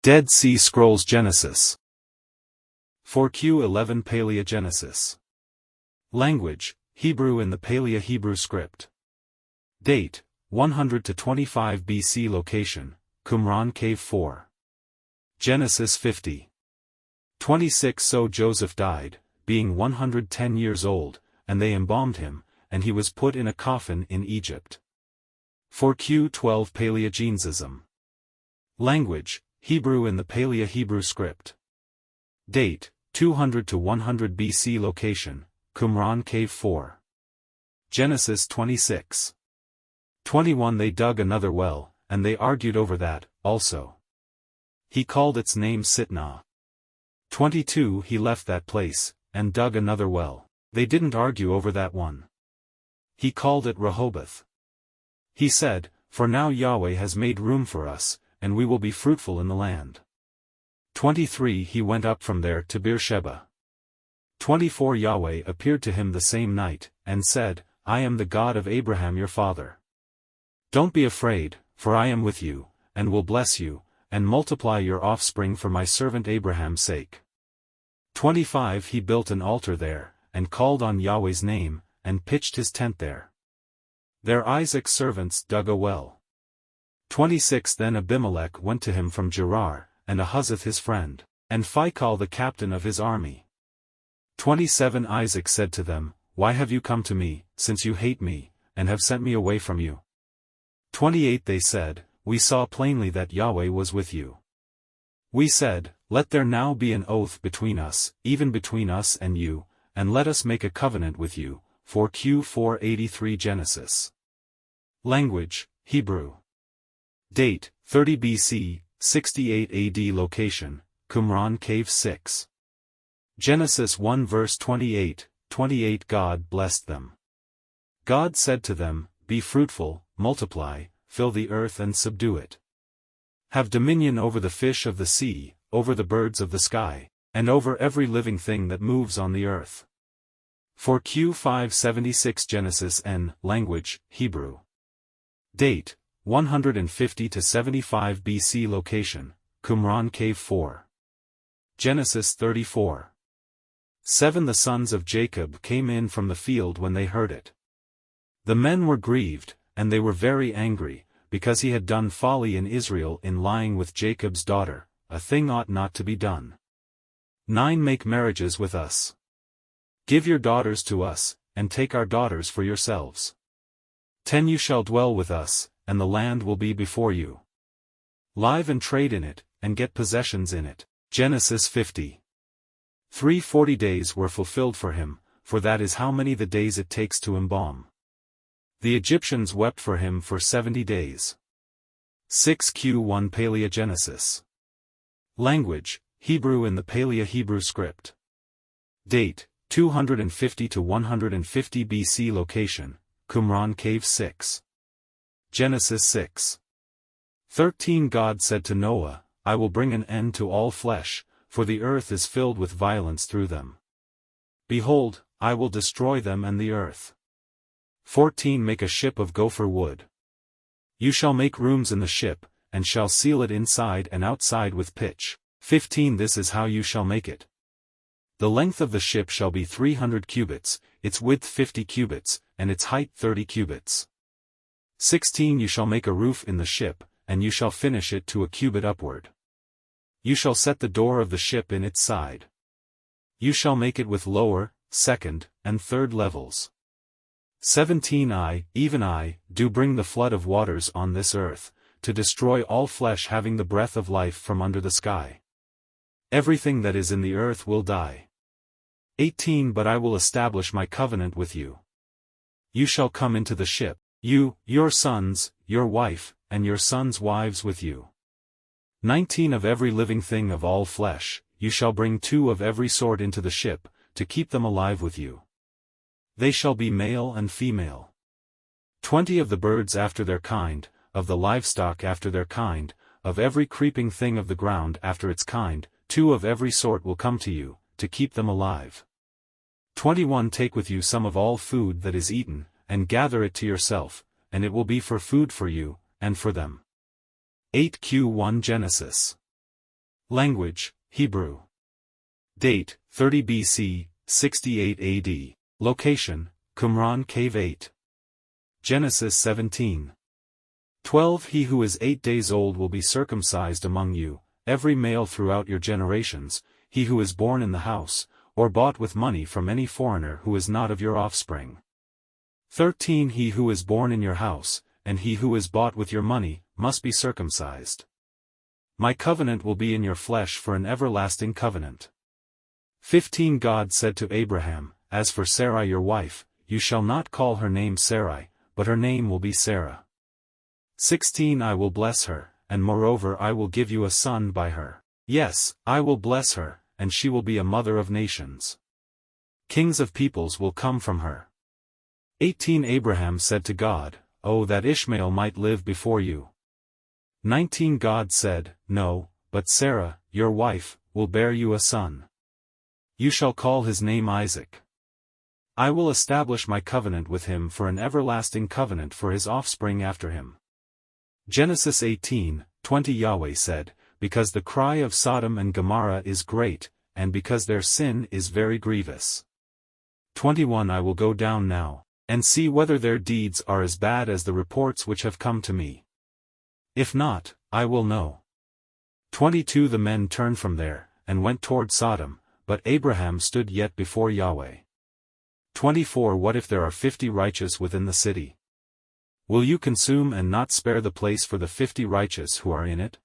Dead Sea Scrolls Genesis. 4Q11 Paleogenesis. Language, Hebrew in the Paleo-Hebrew script. Date, 100 to 25 BC. Location, QumranCave 4. Genesis 50. 26 So Joseph died, being 110 years old, and they embalmed him, and he was put in a coffin in Egypt. 4Q12 Paleogenesis. Language, Hebrew in the Paleo-Hebrew script. Date, 200 to 100 BC. Location, QumranCave 4. Genesis 26. 21 They dug another well, and they argued over that, also. He called its name Sitnah. 22 He left that place, and dug another well. They didn't argue over that one. He called it Rehoboth. He said, For now Yahweh has made room for us, and we will be fruitful in the land. 23 He went up from there to Beersheba. 24 Yahweh appeared to him the same night, and said, I am the God of Abraham your father. Don't be afraid, for I am with you, and will bless you, and multiply your offspring for my servant Abraham's sake. 25 He built an altar there, and called on Yahweh's name, and pitched his tent there. There Isaac's servants dug a well. 26 Then Abimelech went to him from Gerar, and Ahuzzath his friend, and Phicol the captain of his army. 27 Isaac said to them, Why have you come to me, since you hate me, and have sent me away from you? 28 They said, We saw plainly that Yahweh was with you. We said, Let there now be an oath between us, even between us and you, and let us make a covenant with you. 4Q483 Genesis. Language, Hebrew. Date, 30 BC, 68 AD. Location, QumranCave 6. Genesis 1 verse 28, 28 God blessed them. God said to them, Be fruitful, multiply, fill the earth and subdue it. Have dominion over the fish of the sea, over the birds of the sky, and over every living thing that moves on the earth. 4Q576 Genesis N. Language, Hebrew. Date, 150 to 75 BC. Location, QumranCave 4. Genesis 34. 7 The sons of Jacob came in from the field when they heard it. The men were grieved, and they were very angry, because he had done folly in Israel in lying with Jacob's daughter, a thing ought not to be done. 9 Make marriages with us. Give your daughters to us, and take our daughters for yourselves. 10 You shall dwell with us, and the land will be before you. Live and trade in it, and get possessions in it. Genesis 50. 340 days were fulfilled for him, for that is how many the days it takes to embalm. The Egyptians wept for him for 70 days. 6Q1 Paleogenesis. Language, Hebrew in the Paleo-Hebrew script. Date, 250 to 150 BC. Location, QumranCave 6. Genesis 6. 13 God said to Noah, I will bring an end to all flesh, for the earth is filled with violence through them. Behold, I will destroy them and the earth. 14 Make a ship of gopher wood. You shall make rooms in the ship, and shall seal it inside and outside with pitch. 15 This is how you shall make it. The length of the ship shall be 300 cubits, its width 50 cubits, and its height 30 cubits. 16 You shall make a roof in the ship, and you shall finish it to a cubit upward. You shall set the door of the ship in its side. You shall make it with lower, second, and third levels. 17 even I, do bring the flood of waters on this earth, to destroy all flesh having the breath of life from under the sky. Everything that is in the earth will die. 18 But I will establish my covenant with you. You shall come into the ship, you, your sons, your wife, and your sons' wives with you. 19 Of every living thing of all flesh, you shall bring 2 of every sort into the ship, to keep them alive with you. They shall be male and female. 20 Of the birds after their kind, of the livestock after their kind, of every creeping thing of the ground after its kind, 2 of every sort will come to you, to keep them alive. 21 Take with you some of all food that is eaten, and gather it to yourself, and it will be for food for you, and for them. 8Q1 Genesis. Language, Hebrew. Date, 30 BC, 68 AD. Location, QumranCave 8. Genesis 17. 12 He who is 8 days old will be circumcised among you, every male throughout your generations, he who is born in the house, or bought with money from any foreigner who is not of your offspring. 13 He who is born in your house, and he who is bought with your money, must be circumcised. My covenant will be in your flesh for an everlasting covenant. 15 God said to Abraham, As for Sarai your wife, you shall not call her name Sarai, but her name will be Sarah. 16 I will bless her, and moreover I will give you a son by her. Yes, I will bless her, and she will be a mother of nations. Kings of peoples will come from her. 18 Abraham said to God, Oh that Ishmael might live before you. 19 God said, No, but Sarah, your wife, will bear you a son. You shall call his name Isaac. I will establish my covenant with him for an everlasting covenant for his offspring after him. Genesis 18:20 Yahweh said, Because the cry of Sodom and Gomorrah is great, and because their sin is very grievous. 21 I will go down now, and see whether their deeds are as bad as the reports which have come to me. If not, I will know. 22 The men turned from there, and went toward Sodom, but Abraham stood yet before Yahweh. 24 What if there are 50 righteous within the city? Will you consume and not spare the place for the 50 righteous who are in it?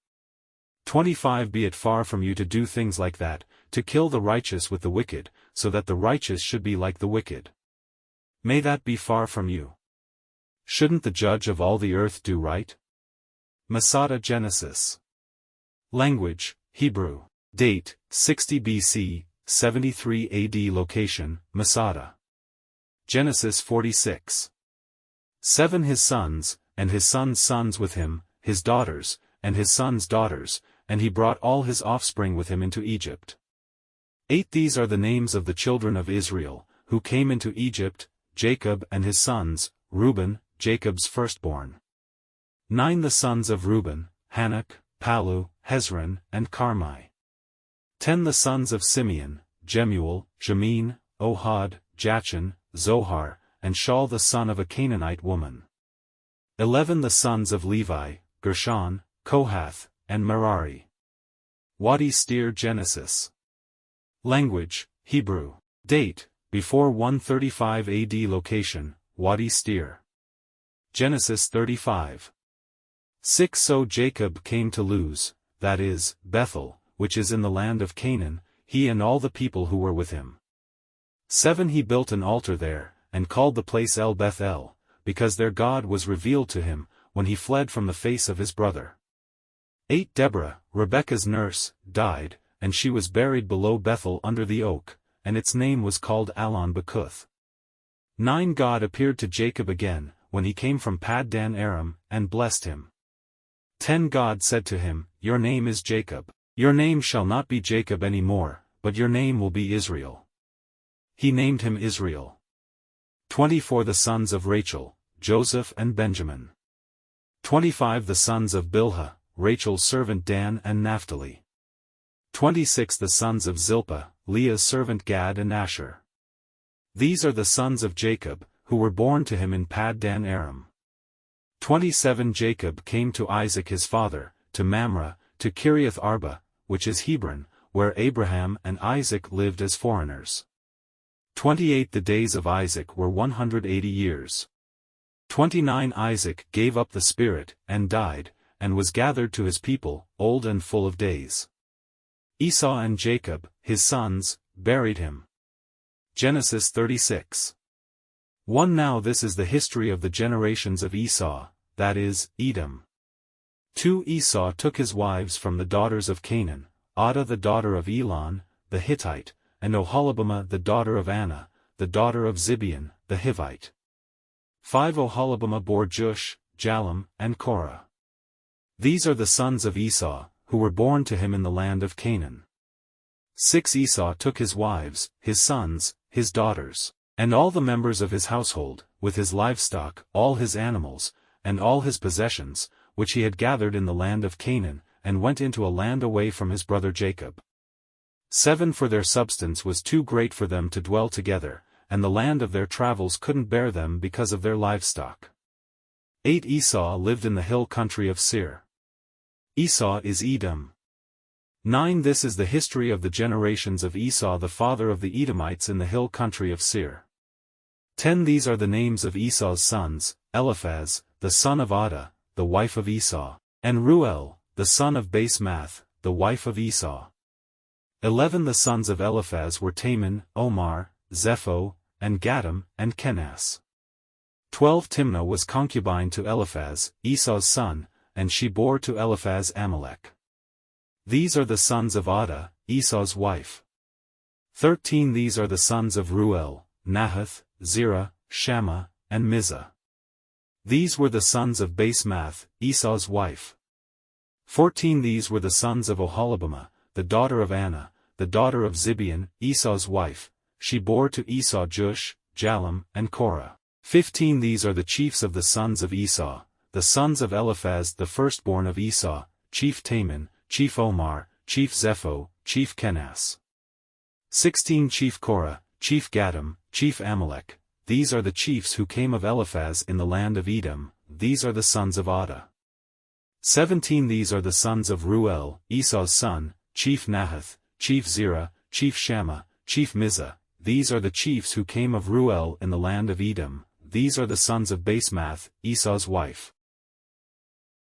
25 Be it far from you to do things like that, to kill the righteous with the wicked, so that the righteous should be like the wicked. May that be far from you. Shouldn't the judge of all the earth do right? Masada Genesis. Language, Hebrew. Date, 60 BC, 73 AD. Location, Masada. Genesis 46. 7 His sons, and his sons' sons with him, his daughters, and his sons' daughters, and he brought all his offspring with him into Egypt. 8 These are the names of the children of Israel, who came into Egypt, Jacob and his sons, Reuben, Jacob's firstborn. 9 The sons of Reuben, Hanok, Palu, Hezron, and Carmi. 10 The sons of Simeon, Jemuel, Jamin, Ohad, Jachin, Zohar, and Shaul the son of a Canaanite woman. 11 The sons of Levi, Gershon, Kohath, and Merari. Wadisdeir Genesis. Language, Hebrew. Date, before 135 AD. Location, Wadisdeir. Genesis 35. 6 So Jacob came to Luz, that is, Bethel, which is in the land of Canaan, he and all the people who were with him. 7 He built an altar there, and called the place El Bethel, because their God was revealed to him, when he fled from the face of his brother. 8 Deborah, Rebekah's nurse, died, and she was buried below Bethel under the oak, and its name was called Allon Bakuth. 9 God appeared to Jacob again, when he came from Paddan Aram, and blessed him. 10 God said to him, Your name is Jacob. Your name shall not be Jacob any more, but your name will be Israel. He named him Israel. 24 The sons of Rachel, Joseph and Benjamin. 25 The sons of Bilhah, Rachel's servant Dan and Naphtali. 26 The sons of Zilpah, Leah's servant Gad and Asher. These are the sons of Jacob, who were born to him in Paddan Aram. 27 Jacob came to Isaac his father, to Mamre, to Kiriath Arba, which is Hebron, where Abraham and Isaac lived as foreigners. 28 The days of Isaac were 180 years. 29 Isaac gave up the spirit, and died, and was gathered to his people, old and full of days. Esau and Jacob, his sons, buried him. Genesis 36. 1 Now this is the history of the generations of Esau, that is, Edom. 2 Esau took his wives from the daughters of Canaan, Adah the daughter of Elon, the Hittite, and Oholibamah the daughter of Anna, the daughter of Zibeon, the Hivite. 5 Oholibamah bore Jush, Jalam, and Korah. These are the sons of Esau, who were born to him in the land of Canaan. 6 Esau took his wives, his sons, his daughters, and all the members of his household, with his livestock, all his animals, and all his possessions, which he had gathered in the land of Canaan, and went into a land away from his brother Jacob. 7 For their substance was too great for them to dwell together, and the land of their travels couldn't bear them because of their livestock. 8 Esau lived in the hill country of Seir. Esau is Edom. 9 This is the history of the generations of Esau the father of the Edomites in the hill country of Seir. 10 These are the names of Esau's sons: Eliphaz, the son of Adah, the wife of Esau, and Ruel, the son of Basemath, the wife of Esau. 11 The sons of Eliphaz were Taman, Omar, Zepho, and Gatam, and Kenas. 12 Timnah was concubine to Eliphaz, Esau's son, and she bore to Eliphaz Amalek. These are the sons of Adah, Esau's wife. 13 These are the sons of Ruel, Nahath, Zerah, Shammah, and Mizah. These were the sons of Basemath, Esau's wife. 14 These were the sons of Oholibamah, the daughter of Anna, the daughter of Zibeon, Esau's wife. She bore to Esau Jush, Jalam, and Korah. 15 These are the chiefs of the sons of Esau, the sons of Eliphaz the firstborn of Esau, chief Taman, chief Omar, chief Zepho, chief Kenas. 16 Chief Korah, chief Gatam, chief Amalek. These are the chiefs who came of Eliphaz in the land of Edom. These are the sons of Adah. 17 These are the sons of Ruel, Esau's son, chief Nahath, chief Zerah, chief Shammah, chief Mizah. These are the chiefs who came of Ruel in the land of Edom. These are the sons of Basemath, Esau's wife.